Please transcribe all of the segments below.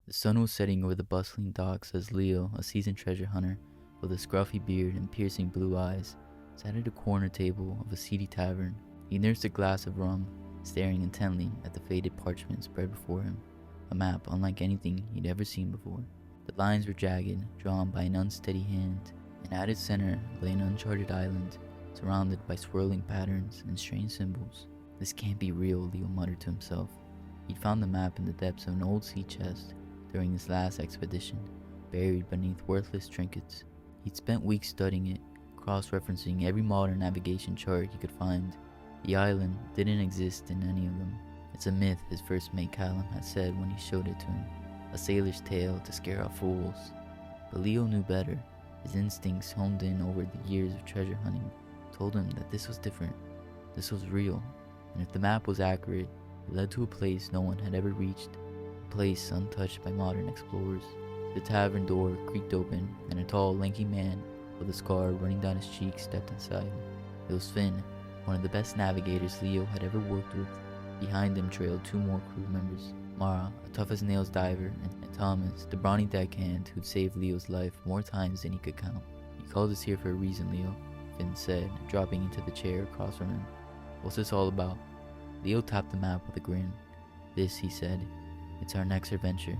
The sun was setting over the bustling docks as Leo, a seasoned treasure hunter with a scruffy beard and piercing blue eyes, sat at a corner table of a seedy tavern. He nursed a glass of rum, staring intently at the faded parchment spread before him, a map unlike anything he'd ever seen before. The lines were jagged, drawn by an unsteady hand, and at its center lay an uncharted island, surrounded by swirling patterns and strange symbols. "This can't be real," Leo muttered to himself. He'd found the map in the depths of an old sea chest during his last expedition, buried beneath worthless trinkets. He'd spent weeks studying it, cross-referencing every modern navigation chart he could find. The island didn't exist in any of them. "It's a myth," his first mate Callum had said when he showed it to him. "A sailor's tale to scare off fools." But Leo knew better. His instincts, honed in over the years of treasure hunting, told him that this was different. This was real. And if the map was accurate, it led to a place no one had ever reached, a place untouched by modern explorers. The tavern door creaked open, and a tall, lanky man with a scar running down his cheek stepped inside. It was Finn, one of the best navigators Leo had ever worked with. Behind him trailed two more crew members, Mara, a tough-as-nails diver, and Thomas, the brawny deckhand who'd saved Leo's life more times than he could count. "You called us here for a reason, Leo," Finn said, dropping into the chair across from him. "What's this all about?" Leo tapped the map with a grin. "This," he said, "it's our next adventure.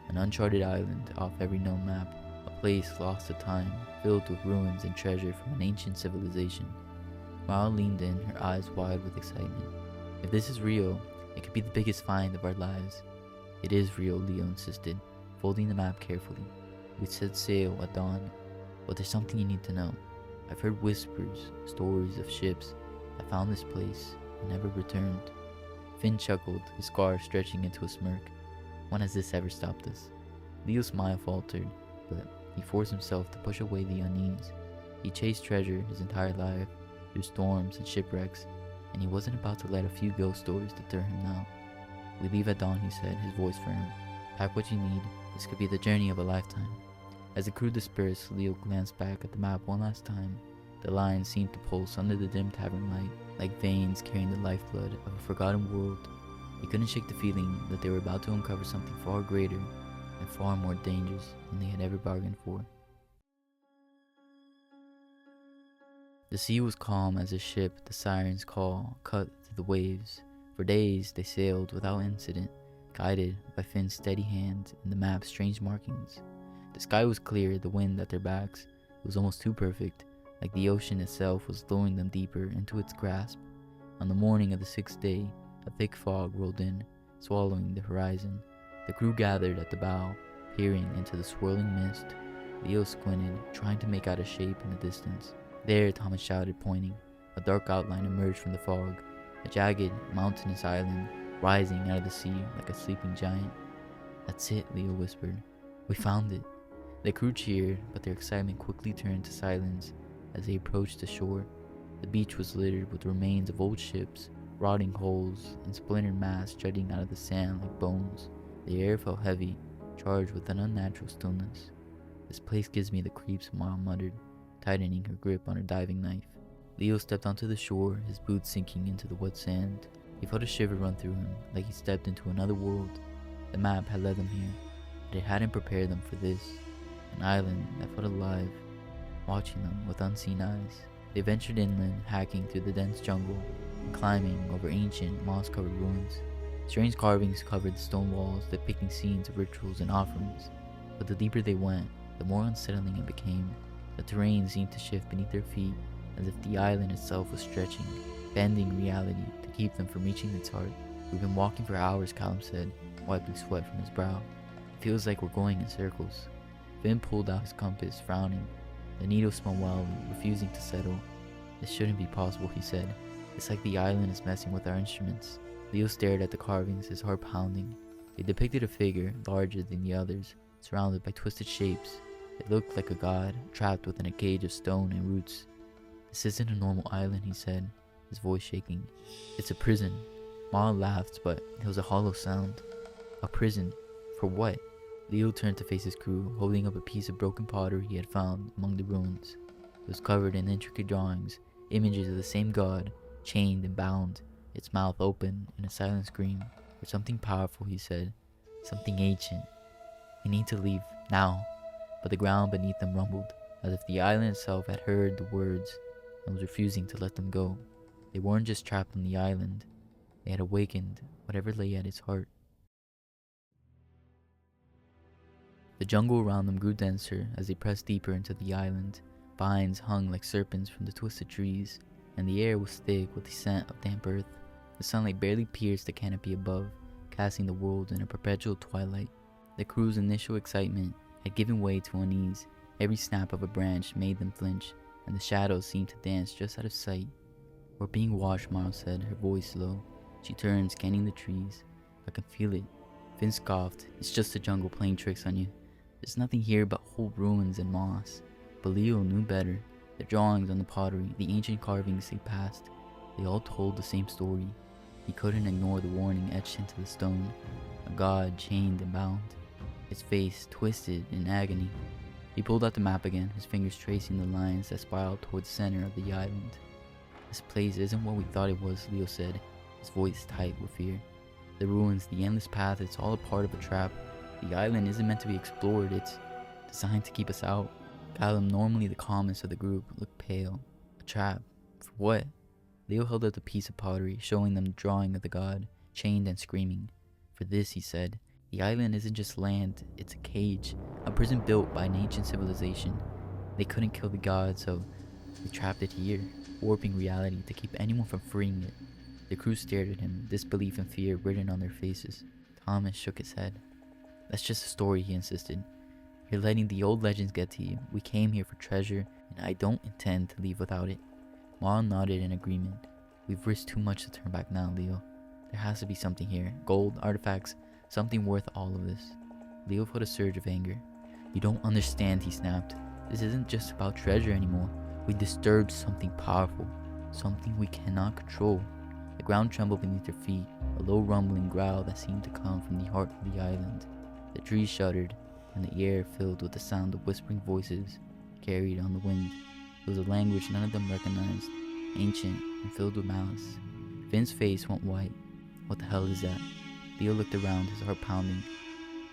An uncharted island off every known map. A place lost to time, filled with ruins and treasure from an ancient civilization." Mara leaned in, her eyes wide with excitement. "If this is real, it could be the biggest find of our lives." "It is real," Leo insisted, folding the map carefully. "We set sail at dawn, but there's something you need to know. I've heard whispers, stories of ships that found this place and never returned." Finn chuckled, his scar stretching into a smirk. "When has this ever stopped us?" Leo's smile faltered, but he forced himself to push away the unease. He chased treasure his entire life, through storms and shipwrecks, and he wasn't about to let a few ghost stories deter him now. "We leave at dawn," he said, his voice firm. "Pack what you need. This could be the journey of a lifetime." As the crew dispersed, Leo glanced back at the map one last time. The lines seemed to pulse under the dim tavern light, like veins carrying the lifeblood of a forgotten world. He couldn't shake the feeling that they were about to uncover something far greater and far more dangerous than they had ever bargained for. The sea was calm as a ship, the siren's call cut through the waves. For days they sailed without incident, guided by Finn's steady hand and the map's strange markings. The sky was clear, the wind at their backs. It was almost too perfect, like the ocean itself was luring them deeper into its grasp. On the morning of the sixth day, a thick fog rolled in, swallowing the horizon. The crew gathered at the bow, peering into the swirling mist. Leo squinted, trying to make out a shape in the distance. "There," Thomas shouted, pointing. A dark outline emerged from the fog, a jagged, mountainous island rising out of the sea like a sleeping giant. "That's it," Leo whispered. "We found it." The crew cheered, but their excitement quickly turned to silence as they approached the shore. The beach was littered with remains of old ships, rotting hulls, and splintered masts jutting out of the sand like bones. The air felt heavy, charged with an unnatural stillness. "This place gives me the creeps," Mara muttered, tightening her grip on her diving knife. Leo stepped onto the shore, his boots sinking into the wet sand. He felt a shiver run through him, like he stepped into another world. The map had led them here, but it hadn't prepared them for this. An island that felt alive, watching them with unseen eyes. They ventured inland, hacking through the dense jungle and climbing over ancient, moss-covered ruins. Strange carvings covered the stone walls, depicting scenes of rituals and offerings. But the deeper they went, the more unsettling it became. The terrain seemed to shift beneath their feet, as if the island itself was stretching, bending reality to keep them from reaching its heart. "We've been walking for hours," Callum said, wiping sweat from his brow. "It feels like we're going in circles." Finn pulled out his compass, frowning. The needle spun wildly, refusing to settle. "This shouldn't be possible," he said. "It's like the island is messing with our instruments." Leo stared at the carvings, his heart pounding. They depicted a figure larger than the others, surrounded by twisted shapes. It looked like a god, trapped within a cage of stone and roots. "This isn't a normal island," he said, his voice shaking. "It's a prison." Mara laughed, but it was a hollow sound. "A prison? For what?" Leo turned to face his crew, holding up a piece of broken pottery he had found among the ruins. It was covered in intricate drawings, images of the same god, chained and bound, its mouth open in a silent scream. "There's something powerful," he said. "Something ancient." "We need to leave, now." But the ground beneath them rumbled, as if the island itself had heard the words and was refusing to let them go. They weren't just trapped on the island, they had awakened whatever lay at its heart. The jungle around them grew denser as they pressed deeper into the island. Vines hung like serpents from the twisted trees, and the air was thick with the scent of damp earth. The sunlight barely pierced the canopy above, casting the world in a perpetual twilight. The crew's initial excitement had given way to unease. Every snap of a branch made them flinch, and the shadows seemed to dance just out of sight. "We're being watched," Mara said, her voice low. She turned, scanning the trees. "I can feel it." Finn scoffed. "It's just the jungle playing tricks on you. There's nothing here but whole ruins and moss." But Leo knew better. The drawings on the pottery, the ancient carvings they passed, they all told the same story. He couldn't ignore the warning etched into the stone. A god chained and bound, his face twisted in agony. He pulled out the map again, his fingers tracing the lines that spiraled toward the center of the island. "This place isn't what we thought it was," Leo said, his voice tight with fear. "The ruins, the endless path, it's all a part of a trap. The island isn't meant to be explored, it's designed to keep us out." Callum, normally the calmest of the group, looked pale. "A trap? For what?" Leo held up the piece of pottery, showing them the drawing of the god, chained and screaming. "For this," he said, "the island isn't just land, it's a cage, a prison built by an ancient civilization. They couldn't kill the god, so they trapped it here, warping reality to keep anyone from freeing it." The crew stared at him, disbelief and fear written on their faces. Thomas shook his head. "That's just a story," he insisted. "You're letting the old legends get to you. We came here for treasure, and I don't intend to leave without it." Mara nodded in agreement. "We've risked too much to turn back now, Leo. There has to be something here. Gold, artifacts, something worth all of this." Leo felt a surge of anger. "You don't understand," he snapped. "This isn't just about treasure anymore. We disturbed something powerful, something we cannot control." The ground trembled beneath their feet, a low rumbling growl that seemed to come from the heart of the island. The trees shuddered, and the air filled with the sound of whispering voices carried on the wind. It was a language none of them recognized, ancient and filled with malice. Finn's face went white. "What the hell is that?" Leo looked around, his heart pounding.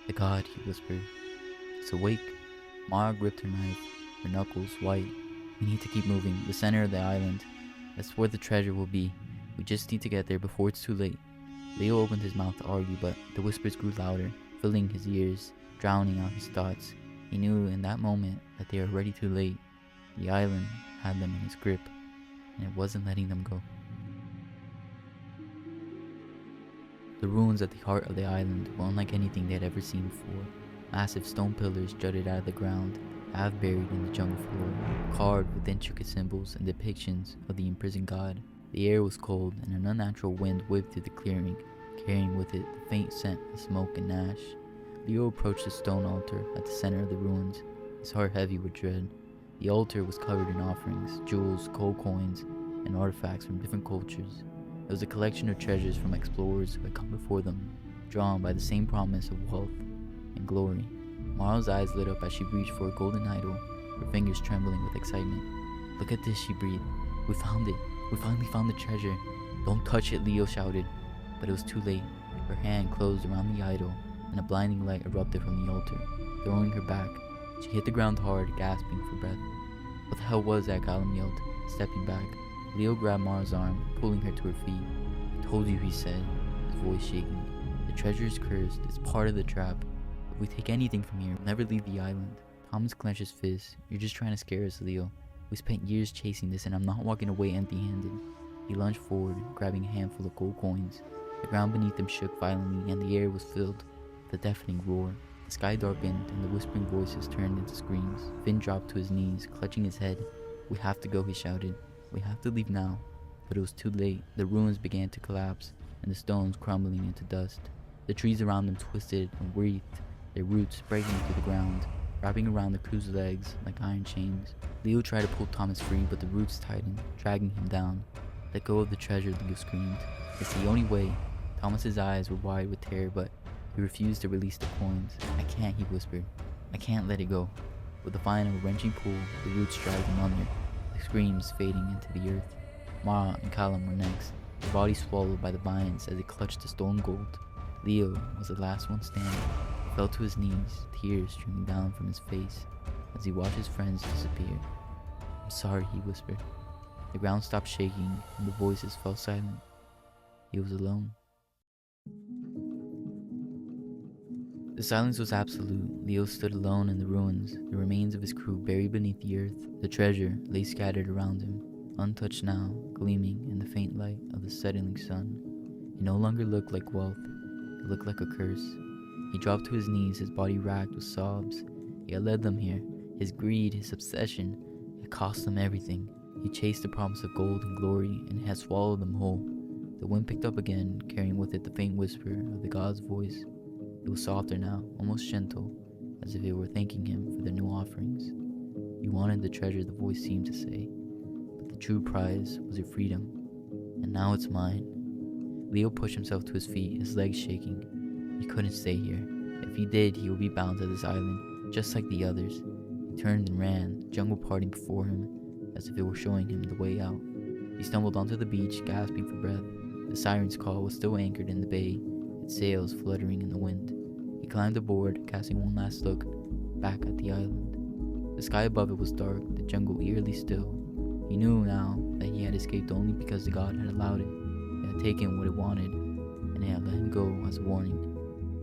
"The god," he whispered. "It's awake." Mara gripped her knife, her knuckles white. "We need to keep moving. The center of the island. That's where the treasure will be. We just need to get there before it's too late." Leo opened his mouth to argue, but the whispers grew louder, filling his ears, drowning out his thoughts. He knew in that moment that they were already too late. The island had them in its grip, and it wasn't letting them go. The ruins at the heart of the island were unlike anything they had ever seen before. Massive stone pillars jutted out of the ground, half buried in the jungle floor, carved with intricate symbols and depictions of the imprisoned god. The air was cold, and an unnatural wind whipped through the clearing, carrying with it the faint scent of smoke and ash. Leo approached the stone altar at the center of the ruins, his heart heavy with dread. The altar was covered in offerings, jewels, gold coins, and artifacts from different cultures. It was a collection of treasures from explorers who had come before them, drawn by the same promise of wealth and glory. Mara's eyes lit up as she reached for a golden idol, her fingers trembling with excitement. "Look at this," she breathed. "We found it. We finally found the treasure." "Don't touch it," Leo shouted. But it was too late. Her hand closed around the idol, and a blinding light erupted from the altar, throwing her back. She hit the ground hard, gasping for breath. "What the hell was that?" Callum yelled, stepping back. Leo grabbed Mara's arm, pulling her to her feet. "I told you," he said, his voice shaking. "The treasure is cursed. It's part of the trap. If we take anything from here, we'll never leave the island." Thomas clenched his fist. "You're just trying to scare us, Leo. We spent years chasing this, and I'm not walking away empty-handed." He lunged forward, grabbing a handful of gold coins. The ground beneath them shook violently, and the air was filled with a deafening roar. The sky darkened, and the whispering voices turned into screams. Finn dropped to his knees, clutching his head. "We have to go," he shouted. "We have to leave now." But it was too late. The ruins began to collapse, and the stones crumbling into dust. The trees around them twisted and wreathed, their roots breaking through the ground, wrapping around the crew's legs like iron chains. Leo tried to pull Thomas free, but the roots tightened, dragging him down. "Let go of the treasure," Leo screamed. "It's the only way." Thomas's eyes were wide with terror, but he refused to release the coins. "I can't," he whispered. "I can't let it go." With a final wrenching pull, the roots dragged him under, the screams fading into the earth. Mara and Callum were next, their bodies swallowed by the vines as they clutched the stolen gold. Leo was the last one standing, fell to his knees, tears streaming down from his face as he watched his friends disappear. "I'm sorry," he whispered. The ground stopped shaking and the voices fell silent. He was alone. The silence was absolute. Leo stood alone in the ruins, the remains of his crew buried beneath the earth. The treasure lay scattered around him, untouched now, gleaming in the faint light of the setting sun. It no longer looked like wealth, it looked like a curse. He dropped to his knees, his body racked with sobs. He had led them here. His greed, his obsession, it cost him everything. He chased the promise of gold and glory, and it had swallowed them whole. The wind picked up again, carrying with it the faint whisper of the god's voice. It was softer now, almost gentle, as if it were thanking him for their new offerings. "You wanted the treasure," the voice seemed to say, "but the true prize was your freedom, and now it's mine." Leo pushed himself to his feet, his legs shaking. He couldn't stay here. If he did, he would be bound to this island, just like the others. He turned and ran, the jungle parting before him, as if it were showing him the way out. He stumbled onto the beach, gasping for breath. The siren's call was still anchored in the bay, its sails fluttering in the wind. He climbed aboard, casting one last look back at the island. The sky above it was dark, the jungle eerily still. He knew now that he had escaped only because the god had allowed it. It had taken what it wanted, and it had let him go as a warning.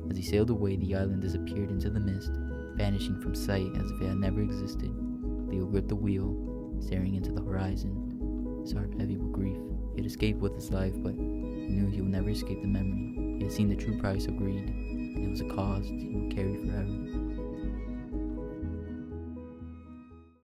As he sailed away, the island disappeared into the mist, vanishing from sight as if it had never existed. Leo gripped the wheel, staring into the horizon, his heart heavy with grief. He had escaped with his life, but he knew he would never escape the memory. He had seen the true price of greed, and it was a cost he would carry forever.